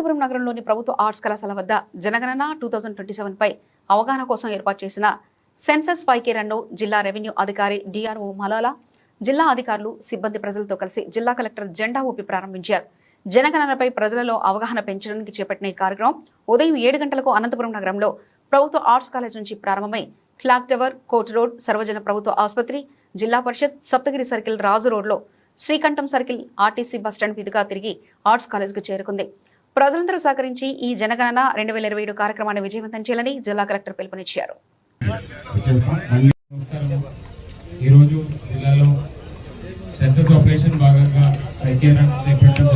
అనంతపురం నగరంలోని ప్రభుత్వ ఆర్ట్స్ కళాశాల వద్ద జనగణన 2027 పై అవగాహన కోసం ఏర్పాటు చేసిన సెన్సస్ 5K రన్ను జిల్లా రెవెన్యూ అధికారి డిఆర్ఓ మలాలా, జిల్లా అధికారులు, సిబ్బంది ప్రజలతో కలిసి జిల్లా కలెక్టర్ జెండా ఊపి ప్రారంభించారు. జనగణనపై ప్రజలలో అవగాహన పెంచడానికి చేపట్టిన ఈ కార్యక్రమం ఉదయం 7 గంటలకు అనంతపురం నగరంలో ప్రభుత్వ ఆర్ట్స్ కాలేజ్ నుంచి ప్రారంభమై క్లాక్ టవర్, కోర్టు రోడ్, సర్వజన ప్రభుత్వ ఆసుపత్రి, జిల్లా పరిషత్, సప్తగిరి సర్కిల్, రాజు రోడ్లో శ్రీకంఠం సర్కిల్, ఆర్టీసీ బస్టాండ్ మీదుగా తిరిగి ఆర్ట్స్ కాలేజ్కు చేరుకుంది. ప్రజలందరూ సహకరించి ఈ జనగణన 2027 కార్యక్రమాన్ని విజయవంతం చేయాలని జిల్లా కలెక్టర్ పిలుపునిచ్చారు. ఈరోజు జిల్లాలో సెన్సస్ ఆపరేషన్ భాగంగా 5K రన్ చేపట్టడం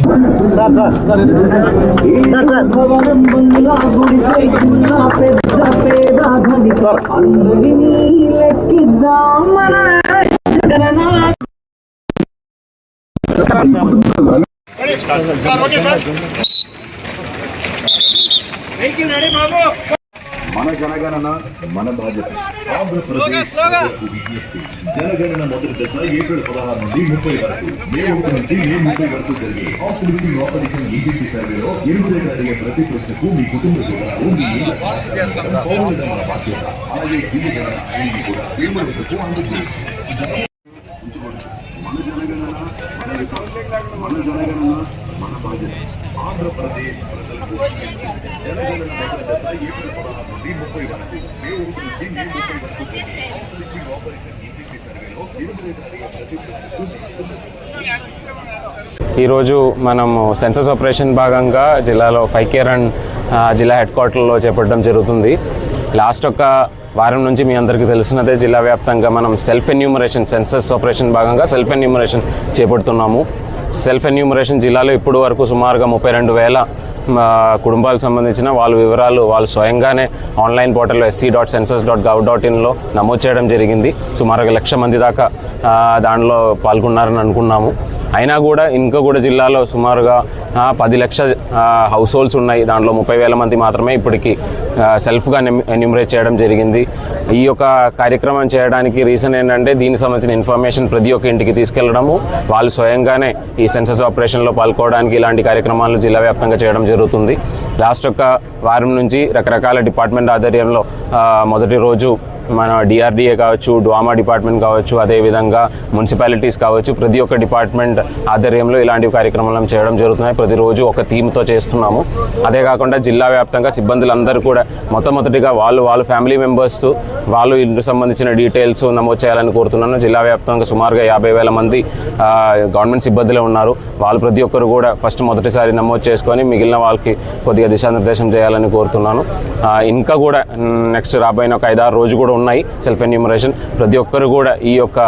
మన జనగణన మన బాధ్యత. జనగణన మొదటి దశ ఏప్రిల్ 16 నుండి 30 వరకు, మే 1 నుంచి మే 30 వరకు జరిగే పాపులేషన్ ఆపరేషన్ ఈజీపీ సర్వేలో 8 అడిగే ప్రతి ప్రశ్నకు మీ కుటుంబ వివరాలు, మీ మన బాధ్యత. అలాగే కూడా తీవ్రతకు అందుతుంది. మన జనగణన మన జనగణన మన బాధ్యత. ఆంధ్రప్రదేశ్ ప్రజలకు జనగణన మొదటి దశ ఏప్రిల్ 16 నుండి 30 వరకు, మే 1 నుంచి మే 30 వరకు జరిగే పాపులేషన్ ఆపరేషన్ ఈజీపీ సర్వేలో 8 అడిగే ప్రతి ప్రశ్నకు ఈరోజు మనము సెన్సస్ ఆపరేషన్ భాగంగా జిల్లాలో 5K రన్ జిల్లా హెడ్ క్వార్టర్లో చేపట్టడం జరుగుతుంది. లాస్ట్ ఒక వారం నుంచి మీ అందరికీ తెలిసినదే, జిల్లా వ్యాప్తంగా మనం సెల్ఫ్ ఎన్యూమరేషన్, సెన్సస్ ఆపరేషన్ భాగంగా సెల్ఫ్ ఎన్యూమరేషన్ చేపడుతున్నాము. సెల్ఫ్ ఎన్యూమరేషన్ జిల్లాలో ఇప్పుడు వరకు సుమారుగా 32,000 కుటుంబాలకు సంబంధించిన వాళ్ళ వివరాలు వాళ్ళు స్వయంగానే ఆన్లైన్ పోర్టల్లో sc.census.gov.in నమోదు చేయడం జరిగింది. సుమారుగా 1,00,000 మంది దాకా దానిలో పాల్గొన్నారని అనుకున్నాము. అయినా కూడా ఇంకా కూడా జిల్లాలో సుమారుగా 10 లక్షల హౌస్ హోల్డ్స్ ఉన్నాయి. దాంట్లో 30,000 మంది మాత్రమే ఇప్పటికీ సెల్ఫ్గా ఎన్యూమరేట్ చేయడం జరిగింది. ఈ యొక్క కార్యక్రమం చేయడానికి రీజన్ ఏంటంటే, దీనికి సంబంధించిన ఇన్ఫర్మేషన్ ప్రతి ఒక్క ఇంటికి తీసుకెళ్లడము, వాళ్ళు స్వయంగానే ఈ సెన్సస్ ఆపరేషన్లో పాల్గొనడానికి ఇలాంటి కార్యక్రమాలు జిల్లా వ్యాప్తంగా చేయడం జరుగుతుంది. లాస్ట్ ఒక వారం నుంచి రకరకాల డిపార్ట్మెంట్ ఆధ్వర్యంలో మొదటి రోజు మన డిఆర్డిఏ కావచ్చు, డ్వామా డిపార్ట్మెంట్ కావచ్చు, అదేవిధంగా మున్సిపాలిటీస్ కావచ్చు, ప్రతి ఒక్క డిపార్ట్మెంట్ ఆధ్వర్యంలో ఇలాంటి కార్యక్రమాలను చేయడం జరుగుతున్నాయి. ప్రతిరోజు ఒక థీమ్తో చేస్తున్నాము. అదే కాకుండా జిల్లా వ్యాప్తంగా సిబ్బందులందరూ కూడా మొట్టమొదటిగా వాళ్ళు ఫ్యామిలీ మెంబర్స్తో వాళ్ళు ఇంటికి సంబంధించిన డీటెయిల్స్ నమోదు చేయాలని కోరుతున్నాను. జిల్లా వ్యాప్తంగా సుమారుగా 50,000 మంది గవర్నమెంట్ సిబ్బందులే ఉన్నారు. వాళ్ళు ప్రతి ఒక్కరు కూడా ఫస్ట్ మొదటిసారి నమోదు చేసుకొని మిగిలిన వాళ్ళకి కొద్దిగా దిశానిర్దేశం చేయాలని కోరుతున్నాను. ఇంకా కూడా నెక్స్ట్ రాబోయిన ఒక 5-6 రోజు కూడా ఉన్నాయి సెల్ఫ్ ఎన్యూమరేషన్. ప్రతి ఒక్కరు కూడా ఈ యొక్క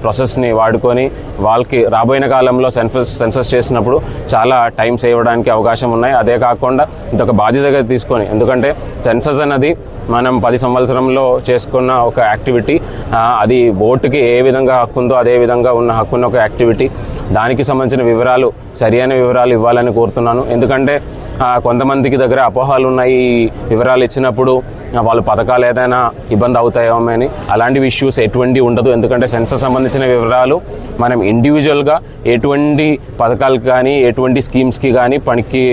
ప్రాసెస్ని వాడుకొని వాళ్ళకి రాబోయిన కాలంలో సెన్సస్ చేసినప్పుడు చాలా టైం సేవ్ అవ్వడానికి అవకాశం ఉన్నాయి. అదే కాకుండా ఇదొక బాధ్యతగా తీసుకొని, ఎందుకంటే సెన్సస్ అన్నది మనం 10 సంవత్సరంలో చేసుకున్న ఒక యాక్టివిటీ. అది ఓటుకి ఏ విధంగా హక్కు ఉందో అదే విధంగా ఉన్న హక్కున్న ఒక యాక్టివిటీ. దానికి సంబంధించిన వివరాలు, సరైన వివరాలు ఇవ్వాలని కోరుతున్నాను. ఎందుకంటే కొంతమందికి దగ్గర అపోహలు ఉన్నాయి. వివరాలు ఇచ్చినప్పుడు వాళ్ళు పథకాలు ఏదైనా ఇబ్బంది అవుతాయేమో అని. అలాంటి ఇష్యూస్ ఎటువంటి ఉండదు. ఎందుకంటే సెన్సస్ సంబంధించిన వివరాలు మనం ఇండివిజువల్గా ఎటువంటి పథకాలకు కానీ ఎటువంటి స్కీమ్స్కి కానీ పనికి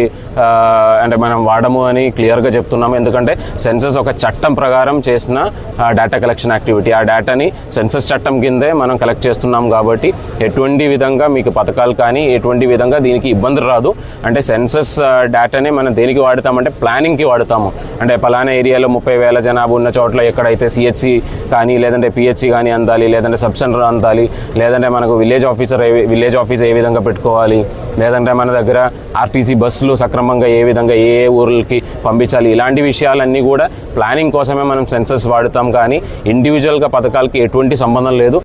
అంటే మనం వాడము అని క్లియర్గా చెప్తున్నాము. ఎందుకంటే సెన్సస్ ఒక చట్టం ప్రకారం చేసిన డేటా కలెక్షన్ యాక్టివిటీ. ఆ డేటాని సెన్సస్ చట్టం కిందే మనం కలెక్ట్ చేస్తున్నాం కాబట్టి ఎటువంటి విధంగా మీకు పథకాలు కానీ ఎటువంటి విధంగా దీనికి ఇబ్బంది రాదు. అంటే సెన్సస్ డేటాని మనం దేనికి వాడతామంటే ప్లానింగ్కి వాడతాము. అంటే పలానా ఏరియాలో 30,000 జనాభా ఉన్న చోట్ల ఎక్కడైతే CHC కానీ లేదంటే PHC కానీ అందాలి, లేదంటే సబ్ సెంటర్ అందాలి, లేదంటే మనకు విలేజ్ ఆఫీస్ ఏ విధంగా పెట్టుకోవాలి, లేదంటే మన దగ్గర RTC బస్సులు సక్రమంగా ఏ విధంగా ఏ ఊర్లకి పంపించాలి, ఇలాంటి విషయాలన్నీ కూడా ప్లానింగ్ కోసమే మనం సెన్సస్ వాడుతాం. కానీ ఇండివిజువల్గా పథకాలకి ఎటువంటి సంబంధం లేదు.